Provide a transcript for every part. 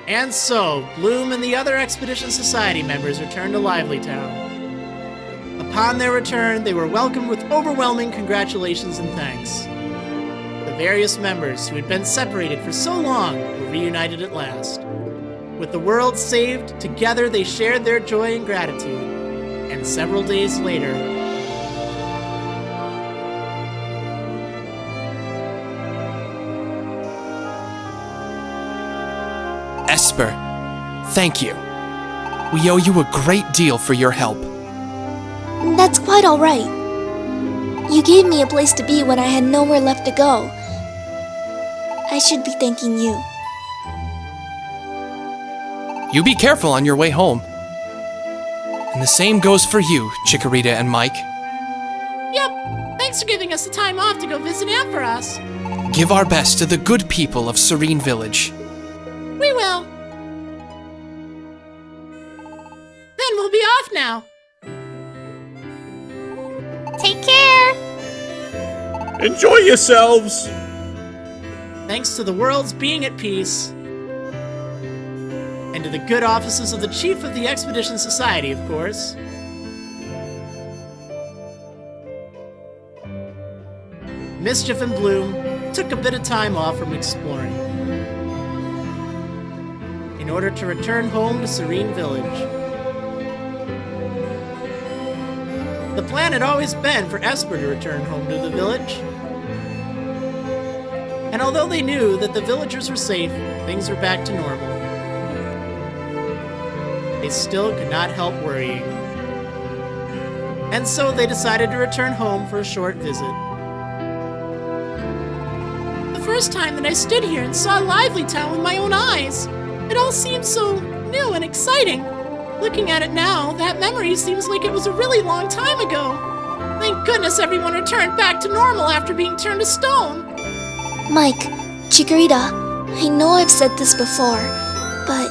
And so, Bloom and the other Expedition Society members returned to Lively Town. Upon their return, they were welcomed with overwhelming congratulations and thanks. The various members who had been separated for so long were reunited at last. With the world saved, together they shared their joy and gratitude. And several days later, Esper, thank you. We owe you a great deal for your help. That's quite alright. You gave me a place to be when I had nowhere left to go. I should be thanking you. You be careful on your way home. And the same goes for you, Chikorita and Mike. Yep, thanks for giving us the time off to go visit Aunt for us. Give our best to the good people of Serene Village. We will. Then we'll be off now. Take care! Enjoy yourselves! Thanks to the world's being at peace. And to the good offices of the Chief of the Expedition Society, of course. Mischief and Bloom took a bit of time off from exploring in order to return home to Serene Village. The plan had always been for Esper to return home to the village. And although they knew that the villagers were safe, things were back to normal, they still could not help worrying. And so they decided to return home for a short visit. The first time that I stood here and saw Lively Town with my own eyes, it all seemed so new and exciting. Looking at it now, that memory seems like it was a really long time ago. Thank goodness everyone returned back to normal after being turned to stone. Mike, Chikorita, I know I've said this before, but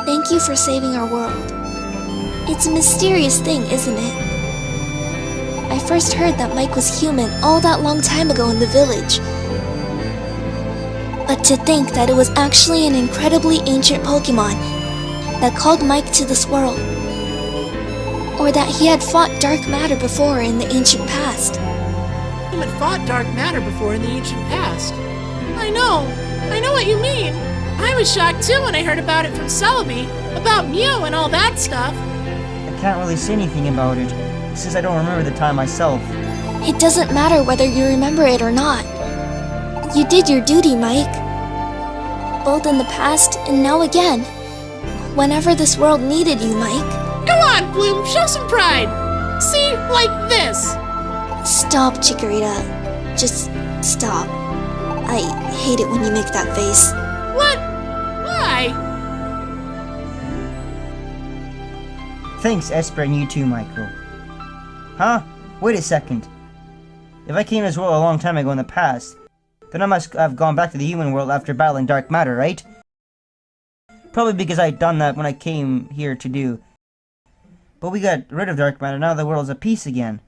thank you for saving our world. It's a mysterious thing, isn't it? I first heard that Mike was human all that long time ago in the village. But to think that it was actually an incredibly ancient Pokémon that called Mike to this world, or that he had fought dark matter before in the ancient past. Who had fought dark matter before in the ancient past? I know what you mean. I was shocked too when I heard about it from Celebi, about Mew and all that stuff. I can't really say anything about it, since I don't remember the time myself. It doesn't matter whether you remember it or not. You did your duty, Mike. Both in the past and now again. Whenever this world needed you, Mike. Go on, Bloom, show some pride. See, like this. Stop, Chikorita. Just stop. I hate it when you make that face. What? Why? Thanks, Esper, and you too, Michael. Huh? Wait a second. If I came to this world a long time ago in the past, then I must have gone back to the human world after battling dark matter, right? Probably because I had done that when I came here to do. But we got rid of dark matter, now the world's at peace again.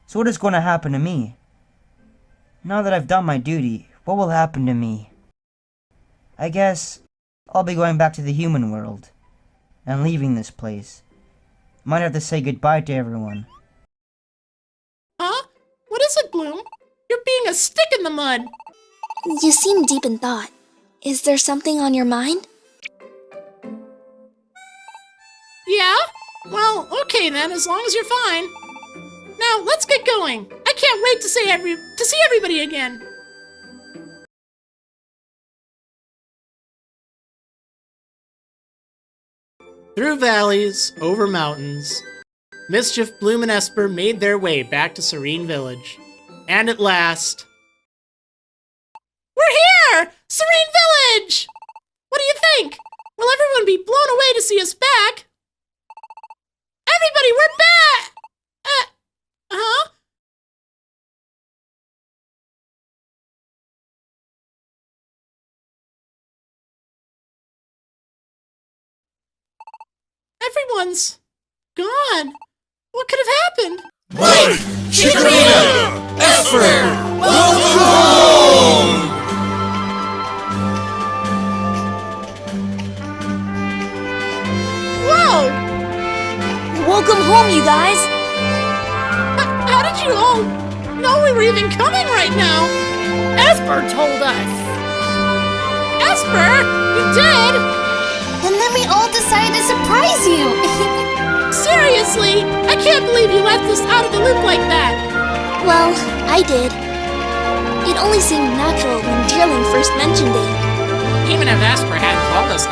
So what is going to happen to me? Now that I've done my duty, what will happen to me? I guess I'll be going back to the human world and leaving this place. Might have to say goodbye to everyone. Huh? What is it, Bloom? You're being a stick in the mud. You seem deep in thought. Is there something on your mind? Yeah? Well, okay then, as long as you're fine. Now, let's get going. I can't wait to see everybody again. Through valleys, over mountains, Mischief, Bloom, and Esper made their way back to Serene Village. And at last... We're here! Serene Village! What do you think? Will everyone be blown away to see us back? Everybody, we're back! Huh? Everyone's gone. What could have happened? Mike! Chikorita! Esper! Welcome home! Welcome home, you guys! How did you all know we were even coming right now? Esper told us. Esper? You did? And then we all decided to surprise you! Seriously? I can't believe you left us out of the loop like that! Well, I did. It only seemed natural when Dearling first mentioned it. Even if Esper hadn't told us,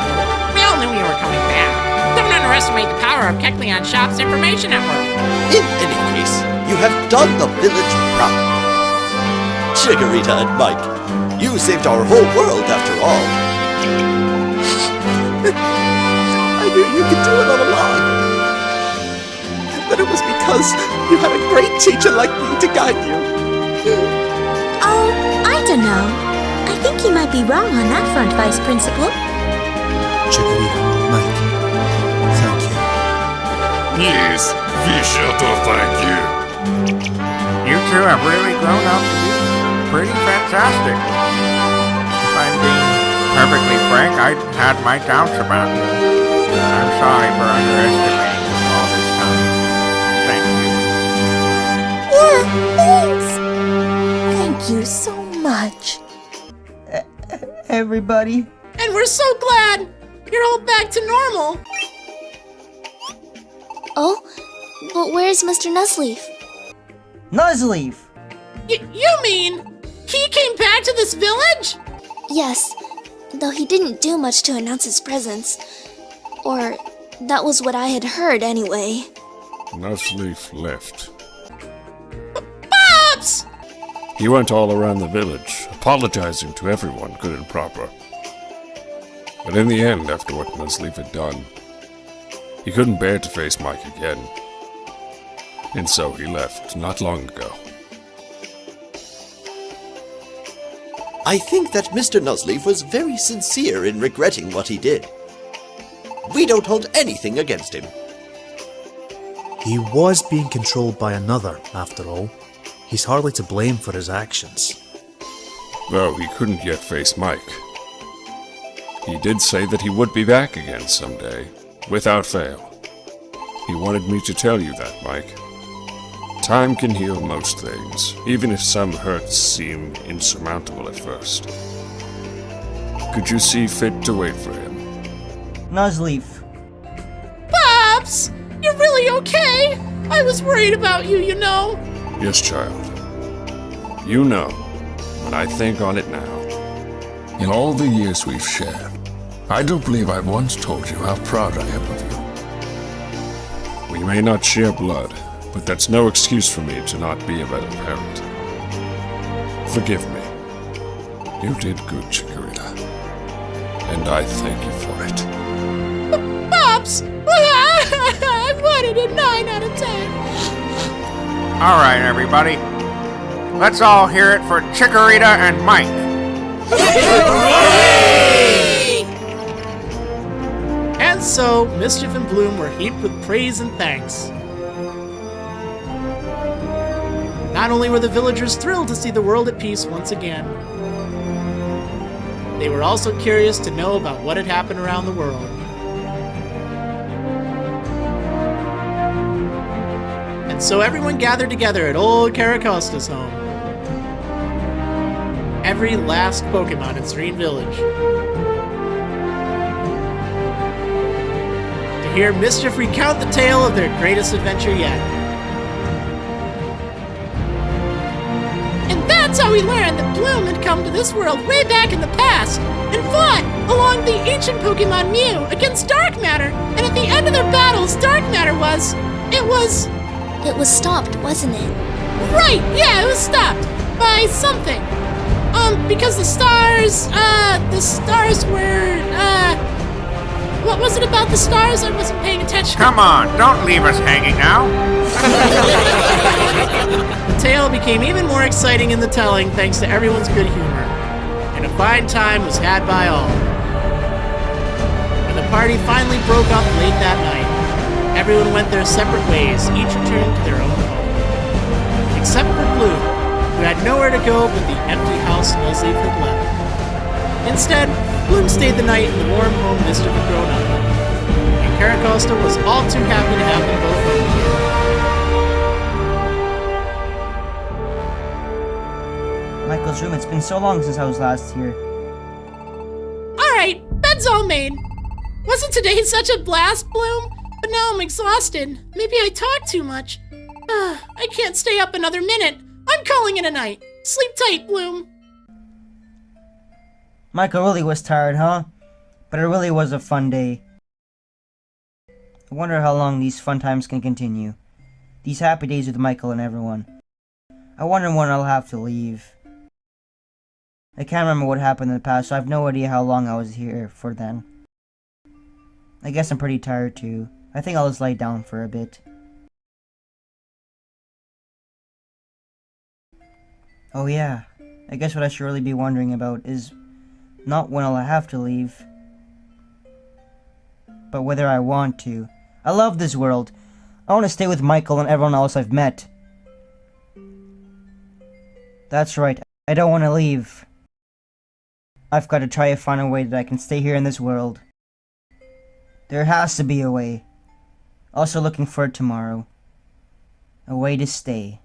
we all knew you were coming back. Don't underestimate the power of Kecleon Shop's information network. In any case, you have done the village proud. Chikorita and Mike, you saved our whole world after all. I knew you could do it all along. But it was because you had a great teacher like me to guide you. Oh, I don't know. I think you might be wrong on that front, Vice Principal. Chikorita, Mike, thank you. Yes, we shall thank you. You two have really grown up to be pretty fantastic. If I'm being perfectly frank, I had my doubts about you. I'm sorry for underestimating you all this time. Thank you. Yeah, thanks. Thank you so much. Everybody. And we're so glad you're all back to normal! Oh, but where's Mr. Nuzleaf? Nuzleaf! You mean he came back to this village? Yes, though he didn't do much to announce his presence. Or, that was what I had heard anyway. Nuzleaf left. Pops! He went all around the village, apologizing to everyone, good and proper. But in the end, after what Nuzleaf had done, he couldn't bear to face Mike again. And so he left, not long ago. I think that Mr. Nuzleaf was very sincere in regretting what he did. We don't hold anything against him. He was being controlled by another, after all. He's hardly to blame for his actions. Though he couldn't yet face Mike. He did say that he would be back again someday, without fail. He wanted me to tell you that, Mike. Time can heal most things, even if some hurts seem insurmountable at first. Could you see fit to wait for him? Nuzleaf. Pops! You're really okay? I was worried about you, you know. Yes, child. You know, when I think on it now. In all the years we've shared, I don't believe I once told you how proud I am of you. We may not share blood, but that's no excuse for me to not be a better parent. Forgive me. You did good, Chikorita. And I thank you for it. Pops! I wanted a 9 out of 10. All right, everybody. Let's all hear it for Chikorita and Mike. And so, Mischief and Bloom were heaped with praise and thanks. Not only were the villagers thrilled to see the world at peace once again, they were also curious to know about what had happened around the world. And so everyone gathered together at old Caracosta's home. Every last Pokémon in Serene Village. To hear Mischief recount the tale of their greatest adventure yet. And that's how we learned that Bloom had come to this world way back in the past and fought along the ancient Pokemon Mew against Dark Matter. And at the end of their battles, Dark Matter It was stopped, wasn't it? Right, yeah, it was stopped by something. Because the stars were, what was it about the stars? I wasn't paying attention. Come on, don't leave us hanging now. The tale became even more exciting in the telling thanks to everyone's good humor. And a fine time was had by all. When the party finally broke up late that night, everyone went their separate ways, each returned to their own home. Except for Bloom, who had nowhere to go but the empty house Nuzleaf had left. Instead, Bloom stayed the night in the warm home Mischief had grown up in. And Paracosta was all too happy to have them both home. Michael's room, it's been so long since I was last here. Alright, bed's all made. Wasn't today such a blast, Bloom? But now I'm exhausted. Maybe I talk too much. I can't stay up another minute. I'm calling it a night. Sleep tight, Bloom. Michael really was tired, huh? But it really was a fun day. I wonder how long these fun times can continue. These happy days with Michael and everyone. I wonder when I'll have to leave. I can't remember what happened in the past, so I have no idea how long I was here for then. I guess I'm pretty tired too. I think I'll just lay down for a bit. Oh yeah, I guess what I should really be wondering about is not when I'll have to leave, but whether I want to. I love this world. I want to stay with Michael and everyone else I've met. That's right, I don't want to leave. I've got to try to find a way that I can stay here in this world. There has to be a way. Also looking for it tomorrow. A way to stay.